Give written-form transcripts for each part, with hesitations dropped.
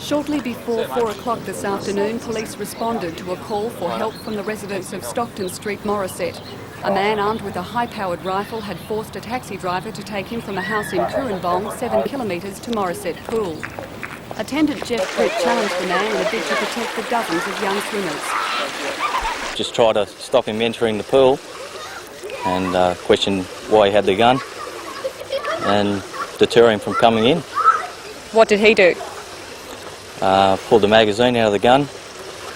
Shortly before 4 o'clock this afternoon, police responded to a call for help from the residents of Stockton Street, Morisset. A man armed with a high-powered rifle had forced a taxi driver to take him from a house in Currambong, 7 kilometres to Morisset Pool. Attendant Jeff Britt challenged the man in a bid to protect the dozens of young swimmers. Just try to stop him entering the pool and question why he had the gun and deter him from coming in. What did he do? Pulled the magazine out of the gun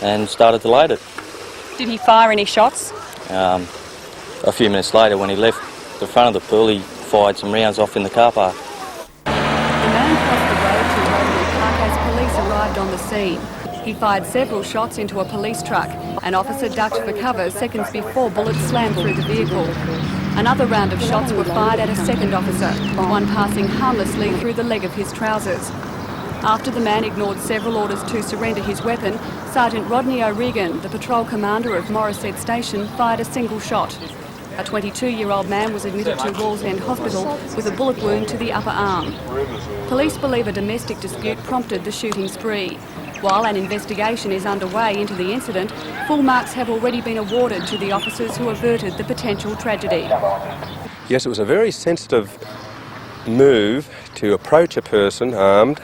and started to load it. Did he fire any shots? A few minutes later, when he left the front of the pool, he fired some rounds off in the car park. The man crossed the road to Rugby Park as police arrived on the scene. He fired several shots into a police truck. An officer ducked for cover seconds before bullets slammed through the vehicle. Another round of shots were fired at a second officer, one passing harmlessly through the leg of his trousers. After the man ignored several orders to surrender his weapon, Sergeant Rodney O'Regan, the patrol commander of Morisset Station, fired a single shot. A 22-year-old man was admitted to Wallsend Hospital with a bullet wound to the upper arm. Police believe a domestic dispute prompted the shooting spree. While an investigation is underway into the incident, full marks have already been awarded to the officers who averted the potential tragedy. Yes, it was a very sensitive move to approach a person armed.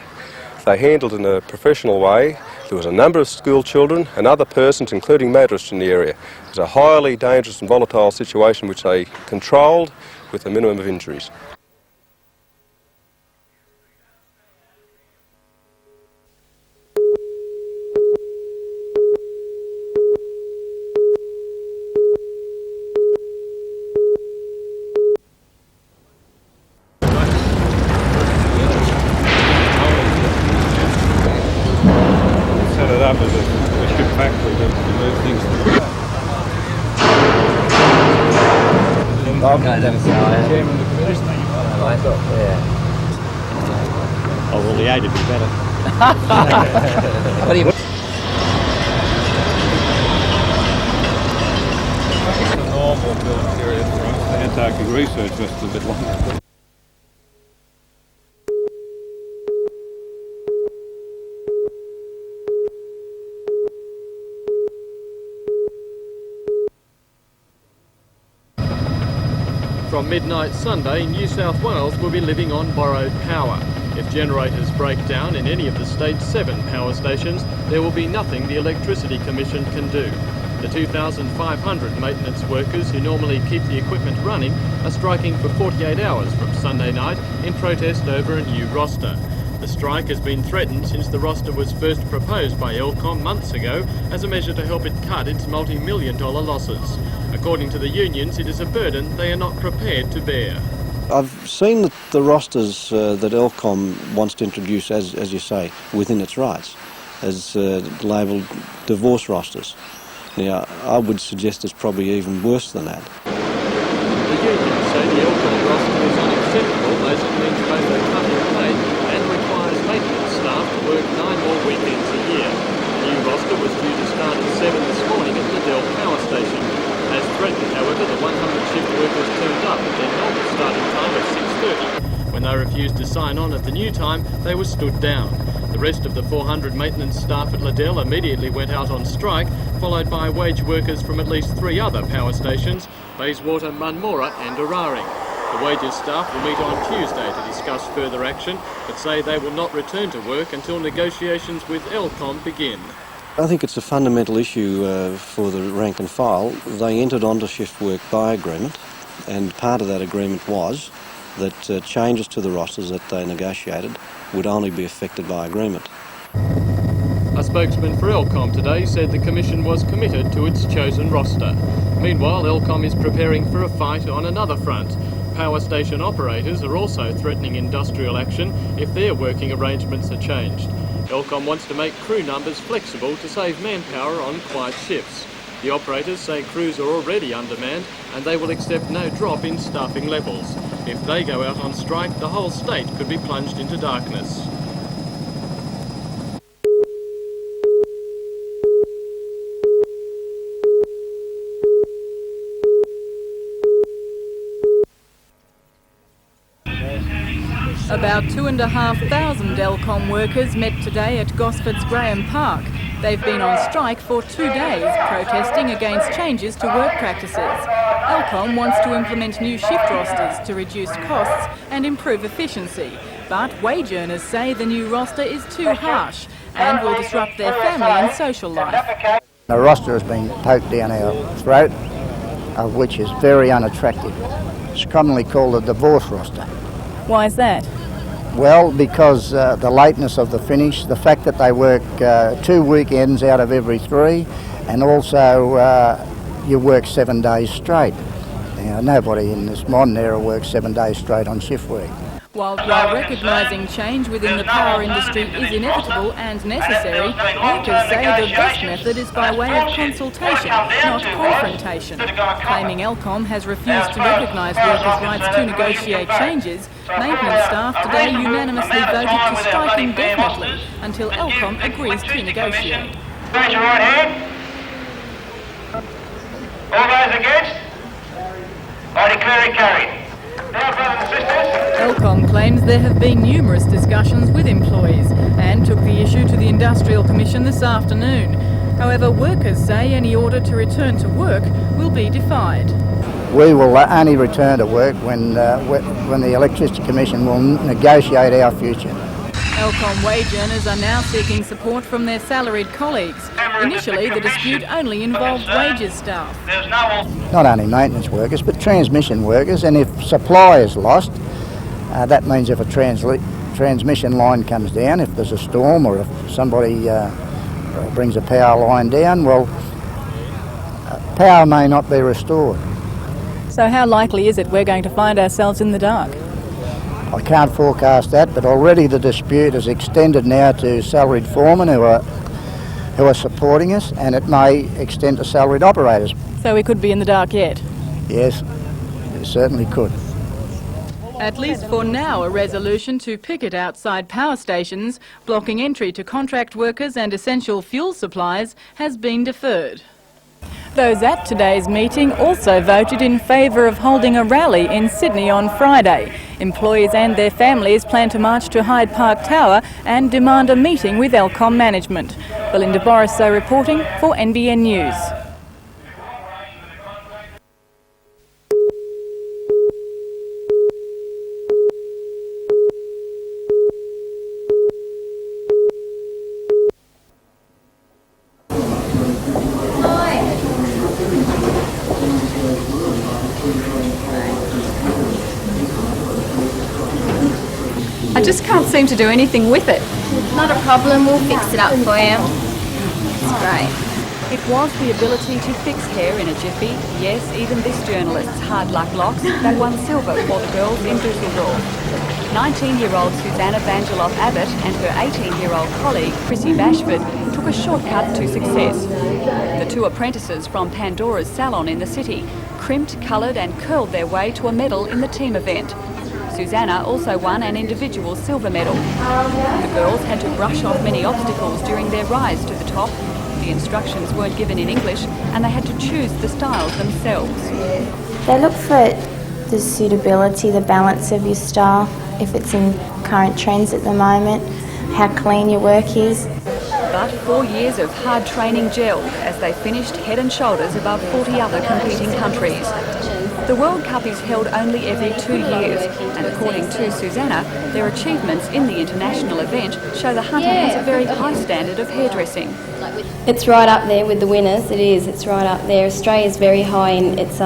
They handled it in a professional way. There was a number of school children and other persons, including motorists in the area. It was a highly dangerous and volatile situation which they controlled with a minimum of injuries. Up as a ship factory to move things through. Chairman of the committee. Oh, well, the 8 would be better. What do you... It's a normal build period for us. The Antarctic research was a bit longer. From midnight Sunday, New South Wales will be living on borrowed power. If generators break down in any of the state's 7 power stations, there will be nothing the Electricity Commission can do. The 2,500 maintenance workers who normally keep the equipment running are striking for 48 hours from Sunday night in protest over a new roster. The strike has been threatened since the roster was first proposed by Elcom months ago as a measure to help it cut its multi-million-dollar losses. According to the unions, it is a burden they are not prepared to bear. I've seen that the rosters that Elcom wants to introduce, as you say, within its rights, as labelled divorce rosters. Now, I would suggest it's probably even worse than that. The unions say the Elcom roster is unacceptable as it means both a cut in pay and requires maintenance staff to work 9 more weekends a year. The new roster was due to start at 7 this morning at Liddell Power Station. As threatened, however, the 100 shift workers turned up at their normal starting time of 6:30. When they refused to sign on at the new time, they were stood down. The rest of the 400 maintenance staff at Liddell immediately went out on strike, followed by wage workers from at least 3 other power stations, Bayswater, Munmorah and Araring. The wages staff will meet on Tuesday to discuss further action, but say they will not return to work until negotiations with Elcom begin. I think it's a fundamental issue for the rank and file. They entered onto shift work by agreement, and part of that agreement was that changes to the rosters that they negotiated would only be effected by agreement. A spokesman for Elcom today said the Commission was committed to its chosen roster. Meanwhile, Elcom is preparing for a fight on another front. Power station operators are also threatening industrial action if their working arrangements are changed. Elcom wants to make crew numbers flexible to save manpower on quiet shifts. The operators say crews are already undermanned and they will accept no drop in staffing levels. If they go out on strike, the whole state could be plunged into darkness. About 2,500 Elcom workers met today at Gosford's Graham Park. They've been on strike for 2 days, protesting against changes to work practices. Elcom wants to implement new shift rosters to reduce costs and improve efficiency. But wage earners say the new roster is too harsh and will disrupt their family and social life. The roster has been poked down our throat, which is very unattractive. It's commonly called a divorce roster. Why is that? Well, because the lateness of the finish, the fact that they work 2 weekends out of every 3, and also you work 7 days straight. Now, nobody in this modern era works 7 days straight on shift work. While recognising change within the power industry is inevitable and necessary, workers say the best method is by way of consultation, not confrontation. Claiming Elcom has refused to recognise workers' rights to negotiate changes, maintenance staff today unanimously voted to strike indefinitely until Elcom agrees to negotiate. Raise your right hand. All those against? I declare it carried. Now, brothers and sisters. Elcom claims there have been numerous discussions with employees and took the issue to the Industrial Commission this afternoon. However, workers say any order to return to work will be defied. We will only return to work when the Electricity Commission will negotiate our future. Elcom wage earners are now seeking support from their salaried colleagues. Initially, the dispute only involved wages staff. Not only maintenance workers, but transmission workers, and if supply is lost, that means if a transmission line comes down, if there's a storm or if somebody brings a power line down, well, power may not be restored. So how likely is it we're going to find ourselves in the dark? I can't forecast that, but already the dispute has extended now to salaried foremen who are supporting us, and it may extend to salaried operators. So we could be in the dark yet? Yes, it certainly could. At least for now, a resolution to picket outside power stations, blocking entry to contract workers and essential fuel supplies, has been deferred. Those at today's meeting also voted in favour of holding a rally in Sydney on Friday. Employees and their families plan to march to Hyde Park Tower and demand a meeting with Elcom management. Belinda Borissow reporting for NBN News. I just can't seem to do anything with it. Not a problem, we'll fix it up for you. It's great. It was the ability to fix hair in a jiffy. Yes, even this journalist's hard luck locks, they won silver for the girls in Dusseldorf. 19-year-old Susanna Vangeloff Abbott and her 18-year-old colleague, Chrissy Bashford, took a shortcut to success. The two apprentices from Pandora's salon in the city crimped, coloured and curled their way to a medal in the team event. Susanna also won an individual silver medal. The girls had to brush off many obstacles during their rise to the top. The instructions weren't given in English and they had to choose the styles themselves. They look for the suitability, the balance of your style, if it's in current trends at the moment, how clean your work is. But 4 years of hard training gelled as they finished head and shoulders above 40 other competing countries. The World Cup is held only every 2 years, and according to Susanna, their achievements in the international event show the Hunter has a very high standard of hairdressing. It's right up there with the winners, it is, it's right up there. Australia's very high in its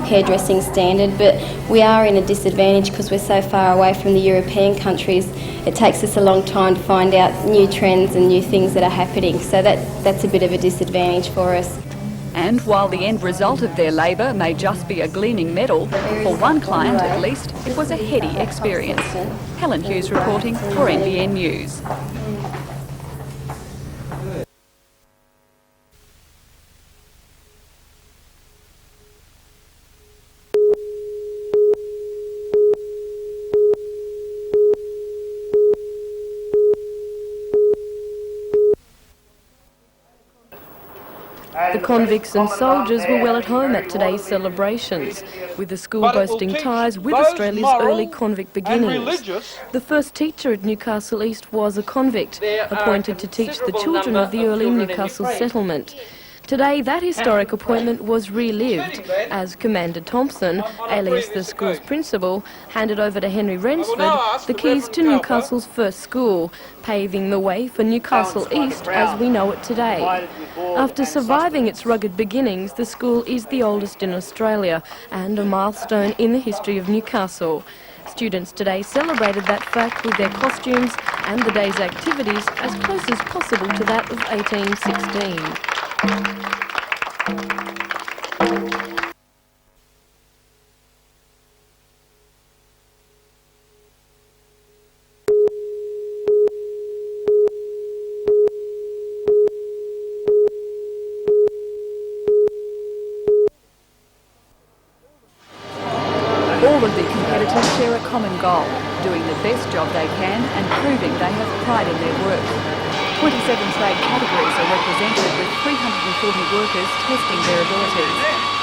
hairdressing standard, but we are in a disadvantage because we're so far away from the European countries. It takes us a long time to find out new trends and new things that are happening, so that's a bit of a disadvantage for us. And while the end result of their labour may just be a gleaming medal, for one client at least, it was a heady experience. Helen Hughes reporting for NBN News. The convicts and soldiers were well at home at today's celebrations, with the school boasting ties with Australia's early convict beginnings. The first teacher at Newcastle East was a convict, appointed to teach the children of the early Newcastle settlement. Today, that historic appointment was relived as Commander Thompson, alias the school's principal, handed over to Henry Rensford the keys to Newcastle's first school, paving the way for Newcastle East as we know it today. After surviving its rugged beginnings, the school is the oldest in Australia and a milestone in the history of Newcastle. Students today celebrated that fact with their costumes and the day's activities as close as possible to that of 1816. All of the competitors share a common goal, doing the best job they can and proving they have pride in their work. 27 trade categories are represented with 340 workers testing their abilities.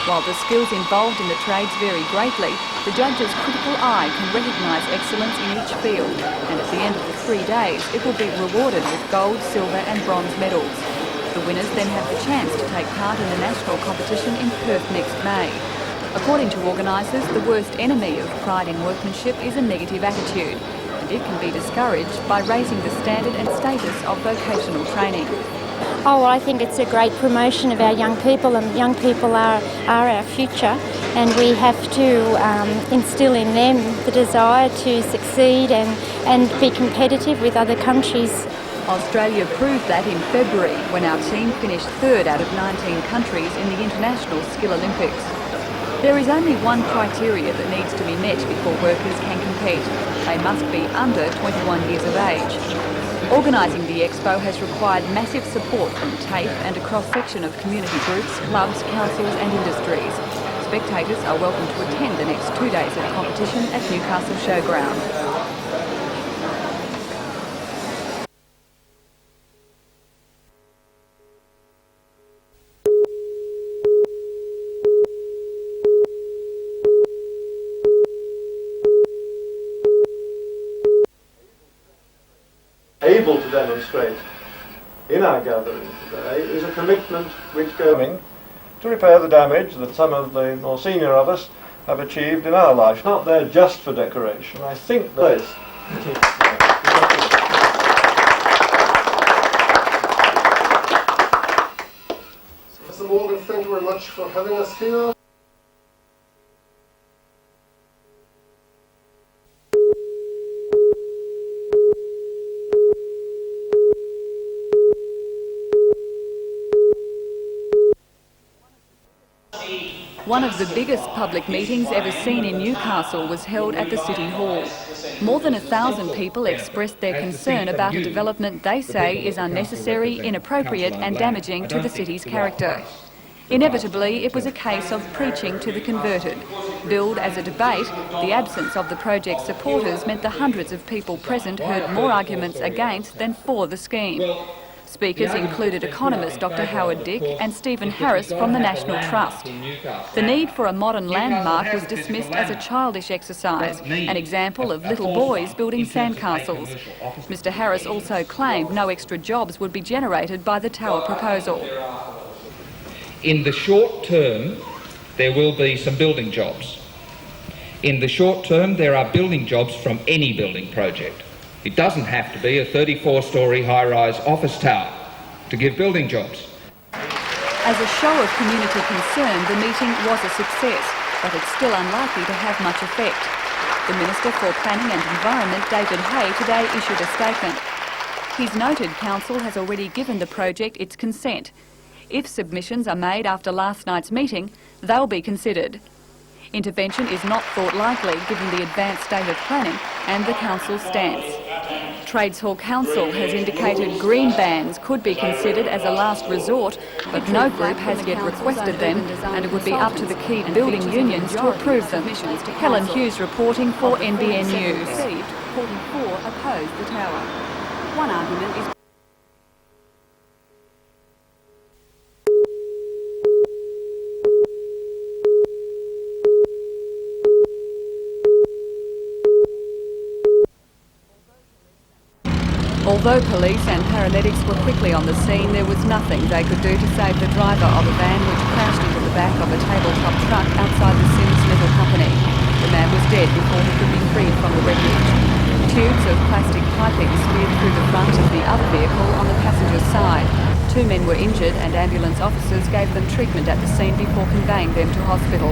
While the skills involved in the trades vary greatly, the judge's critical eye can recognise excellence in each field, and at the end of the 3 days it will be rewarded with gold, silver and bronze medals. The winners then have the chance to take part in the national competition in Perth next May. According to organisers, the worst enemy of pride in workmanship is a negative attitude, and it can be discouraged by raising the standard and status of vocational training. Oh, well, I think it's a great promotion of our young people, and young people are our future, and we have to instill in them the desire to succeed and be competitive with other countries. Australia proved that in February when our team finished 3rd out of 19 countries in the International Skill Olympics. There is only one criteria that needs to be met before workers can compete. They must be under 21 years of age. Organising the Expo has required massive support from TAFE and a cross-section of community groups, clubs, councils and industries. Spectators are welcome to attend the next 2 days of competition at Newcastle Showground. Able to demonstrate in our gathering today is a commitment which goes to repair the damage that some of the more senior of us have achieved in our life. Not there just for decoration. I think that is. Mr. Morgan, thank you very much for having us here. One of the biggest public meetings ever seen in Newcastle was held at the City Hall. More than 1,000 people expressed their concern about a development they say is unnecessary, inappropriate and damaging to the city's character. Inevitably, it was a case of preaching to the converted. Billed as a debate, the absence of the project's supporters meant the hundreds of people present heard more arguments against than for the scheme. Speakers included economist Dr Howard Dick and Stephen Harris from the National Trust. The need for a modern landmark was dismissed as a childish exercise, an example of little boys building sandcastles. Mr Harris also claimed no extra jobs would be generated by the tower proposal. In the short term, there will be some building jobs. In the short term, there are building jobs from any building project. It doesn't have to be a 34-storey high-rise office tower to give building jobs. As a show of community concern, the meeting was a success, but it's still unlikely to have much effect. The Minister for Planning and Environment, David Hay, today issued a statement. He's noted Council has already given the project its consent. If submissions are made after last night's meeting, they'll be considered. Intervention is not thought likely given the advanced state of planning and the Council's stance. Trades Hall Council has indicated green bans could be considered as a last resort, but no group has yet requested them, and it would be up to the key building unions to approve them. Helen Hughes reporting for NBN News. 44 oppose the tower. One argument is Although police and paramedics were quickly on the scene, there was nothing they could do to save the driver of a van which crashed into the back of a tabletop truck outside the Sims Metal Company. The man was dead before he could be freed from the wreckage. Tubes of plastic piping speared through the front of the other vehicle on the passenger side. 2 men were injured and ambulance officers gave them treatment at the scene before conveying them to hospital.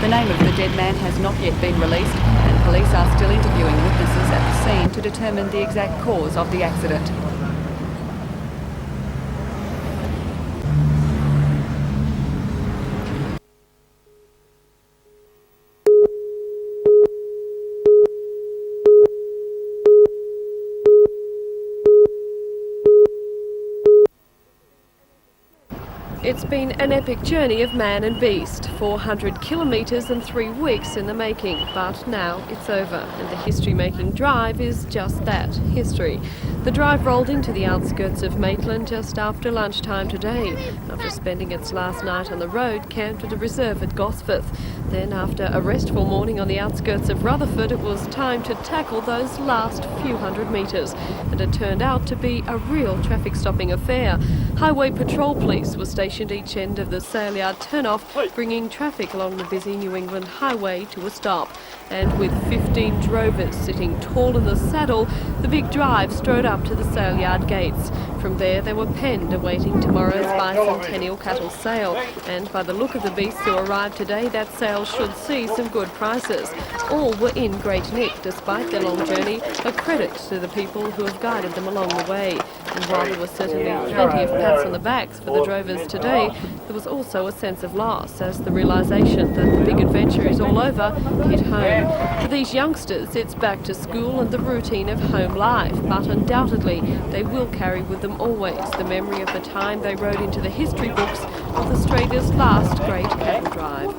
The name of the dead man has not yet been released and police are still interviewing witnesses at the scene to determine the exact cause of the accident. It's been an epic journey of man and beast, 400 kilometres and 3 weeks in the making, but now it's over and the history-making drive is just that, history. The drive rolled into the outskirts of Maitland just after lunchtime today, after spending its last night on the road, camped at a reserve at Gosforth. Then, after a restful morning on the outskirts of Rutherford, it was time to tackle those last few hundred metres. And it turned out to be a real traffic-stopping affair. Highway Patrol Police were stationed each end of the sale yard turnoff, bringing traffic along the busy New England highway to a stop. And with 15 drovers sitting tall in the saddle, the big drive strode up to the sale yard gates. From there they were penned, awaiting tomorrow's Bicentennial cattle sale. And by the look of the beasts who arrived today, that sale should see some good prices. All were in great nick despite their long journey, a credit to the people who have guided them along the way. And while there was certainly plenty of pats on the backs for the drovers today, there was also a sense of loss as the realisation that the big adventure is all over hit home. For these youngsters, it's back to school and the routine of home life, but undoubtedly they will carry with them always the memory of the time they rode into the history books of the Strait's last great cattle drive.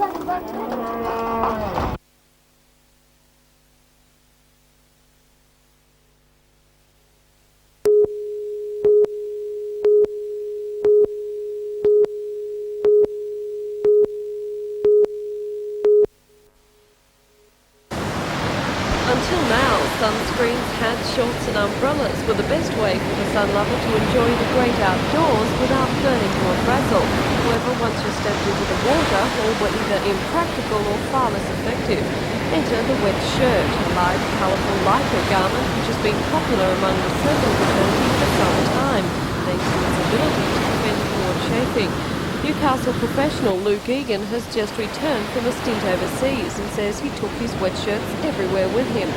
Until now, sunscreens, hats, shorts and umbrellas were the best way for the sun lover to enjoy the great outdoors without burning to a frazzle. However, once you stepped into the water, all were either impractical or far less effective. Enter the wet shirt, a light, colourful lycra garment which has been popular among the surfing fraternity for some time, thanks to its ability to prevent board chafing. Newcastle professional Luke Egan has just returned from a stint overseas and says he took his wet shirts everywhere with him.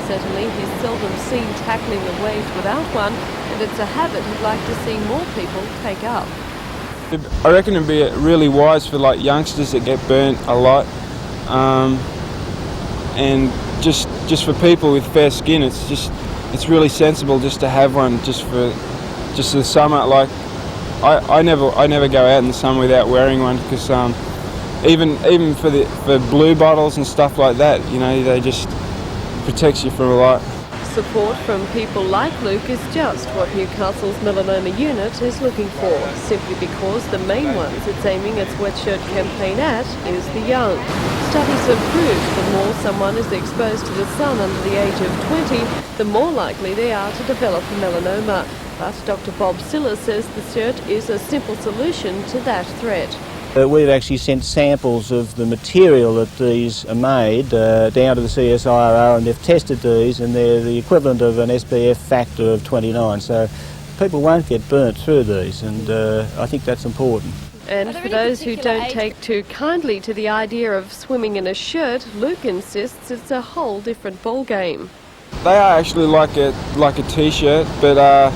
Certainly he's seldom seen tackling the waves without one, and it's a habit he'd like to see more people take up. I reckon it'd be really wise for like youngsters that get burnt a lot, and just for people with fair skin, it's really sensible just to have one just for the summer. Like I never go out in the sun without wearing one because even for blue bottles and stuff like that, you know, they just protects you from a lot. Support from people like Luke is just what Newcastle's Melanoma unit is looking for, simply because the main ones it's aiming its wet shirt campaign at is the young. Studies have proved the more someone is exposed to the sun under the age of 20, the more likely they are to develop a melanoma. But Dr. Bob Siller says the shirt is a simple solution to that threat. We've actually sent samples of the material that these are made down to the CSIRO, and they've tested these, and they're the equivalent of an SPF factor of 29, so people won't get burnt through these, and I think that's important. And for those who don't take too kindly to the idea of swimming in a shirt, Luke insists it's a whole different ballgame. They are actually like a t-shirt, but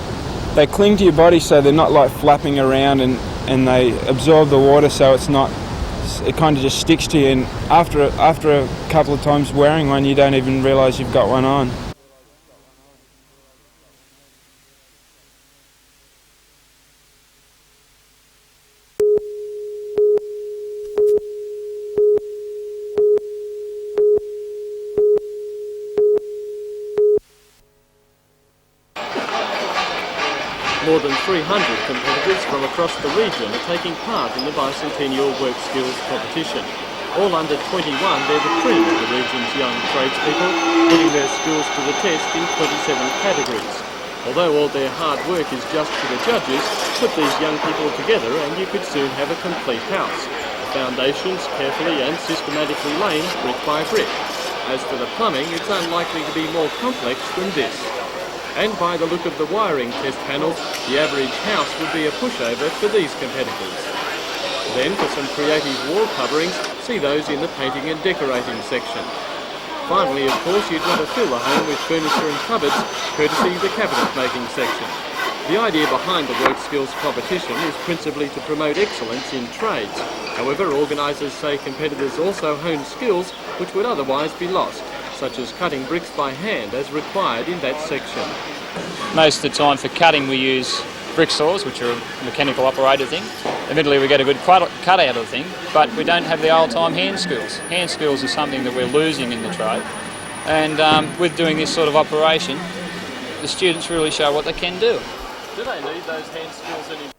they cling to your body so they're not like flapping around, and they absorb the water, so it kind of just sticks to you, and after a couple of times wearing one you don't even realise you've got one on. More than 300 competitors from across the region are taking part in the Bicentennial Work Skills competition. All under 21, they're the cream of the region's young tradespeople, putting their skills to the test in 27 categories. Although all their hard work is just for the judges, put these young people together and you could soon have a complete house. The foundations, carefully and systematically laid brick by brick. As for the plumbing, it's unlikely to be more complex than this. And by the look of the wiring test panels, the average house would be a pushover for these competitors. Then, for some creative wall coverings, see those in the painting and decorating section. Finally, of course, you'd want to fill the home with furniture and cupboards, courtesy the cabinet making section. The idea behind the work skills competition is principally to promote excellence in trades. However, organisers say competitors also hone skills which would otherwise be lost, such as cutting bricks by hand as required in that section. Most of the time for cutting we use brick saws, which are a mechanical operated thing. Admittedly we get a good cut out of the thing, but we don't have the old-time hand skills. Hand skills is something that we're losing in the trade, and with doing this sort of operation, the students really show what they can do. Do they need those hand skills anymore?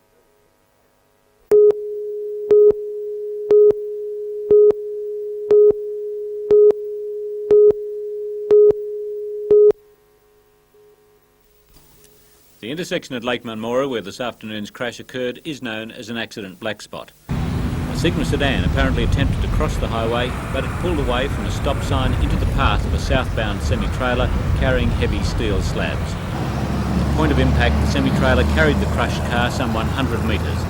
The intersection at Lake Munmorah where this afternoon's crash occurred is known as an accident black spot. A Sigma sedan apparently attempted to cross the highway, but it pulled away from a stop sign into the path of a southbound semi-trailer carrying heavy steel slabs. At the point of impact, the semi-trailer carried the crushed car some 100 metres.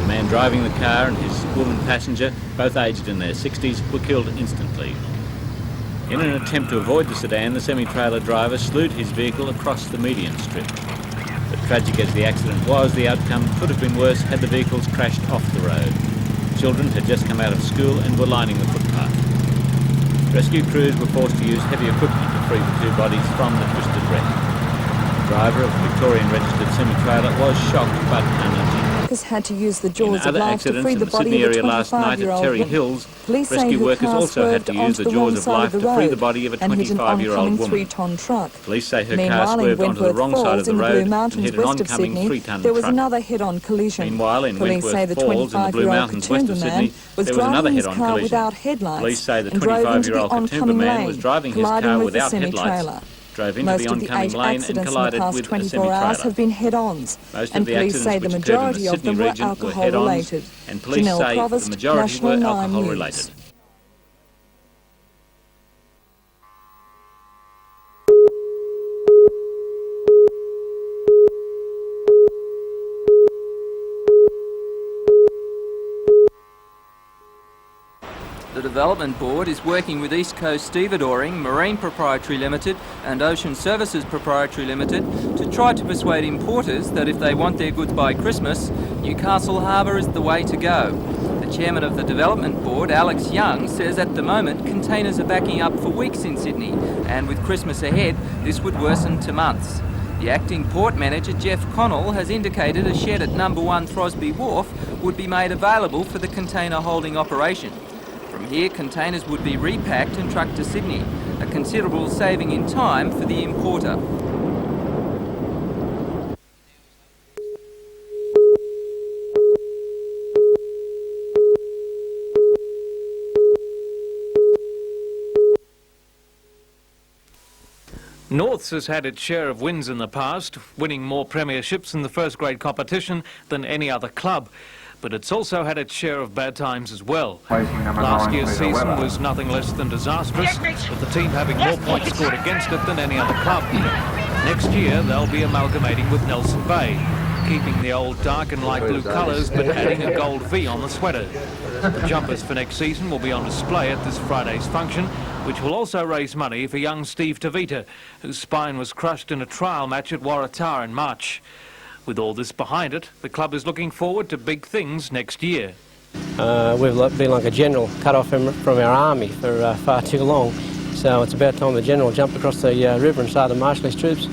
The man driving the car and his woman passenger, both aged in their 60s, were killed instantly. In an attempt to avoid the sedan, the semi-trailer driver slewed his vehicle across the median strip. But tragic as the accident was, the outcome could have been worse had the vehicles crashed off the road. Children had just come out of school and were lining the footpath. Rescue crews were forced to use heavy equipment to free the two bodies from the twisted wreck. The driver of the Victorian registered semi-trailer was shocked but uninjured. Had to use the jaws in other accidents in the Sydney area last night at Terry Hills, rescue workers also had to use the jaws of life to free the body of a 25-year-old woman. Police say her car swerved onto the wrong side of the road and hit an oncoming 3-tonne there was truck. another head-on collision. Meanwhile, in Police say the Wentworth Falls in the Blue Mountains west of Sydney, there was another head-on collision. Police say the 25-year-old Katoomba man was driving his car without headlights, drove into the oncoming lane and collided with a semi-trailer. Have been head-ons, Most and of the police say accidents the which occurred in majority the of Sydney them were region were head-ons, alcohol-related. and police say the majority were alcohol-related. The Development Board is working with East Coast Stevedoring, Marine Proprietary Limited and Ocean Services Proprietary Limited to try to persuade importers that if they want their goods by Christmas, Newcastle Harbour is the way to go. The chairman of the Development Board, Alex Young, says at the moment containers are backing up for weeks in Sydney, and with Christmas ahead, this would worsen to months. The acting port manager, Jeff Connell, has indicated a shed at No. 1 Throsby Wharf would be made available for the container holding operation. From here, containers would be repacked and trucked to Sydney, a considerable saving in time for the importer. Norths has had its share of wins in the past, winning more premierships in the first grade competition than any other club. But it's also had its share of bad times as well. Last year's season was nothing less than disastrous, with the team having more points scored against it than any other club. Next year they'll be amalgamating with Nelson Bay, keeping the old dark and light blue colours but adding a gold V on the sweater. The jumpers for next season will be on display at this Friday's function, which will also raise money for young Steve Tavita, whose spine was crushed in a trial match at Waratah in March. With all this behind it, the club is looking forward to big things next year. We've been like a general cut off from our army for far too long, so it's about time the general jumped across the river and started marshalling his troops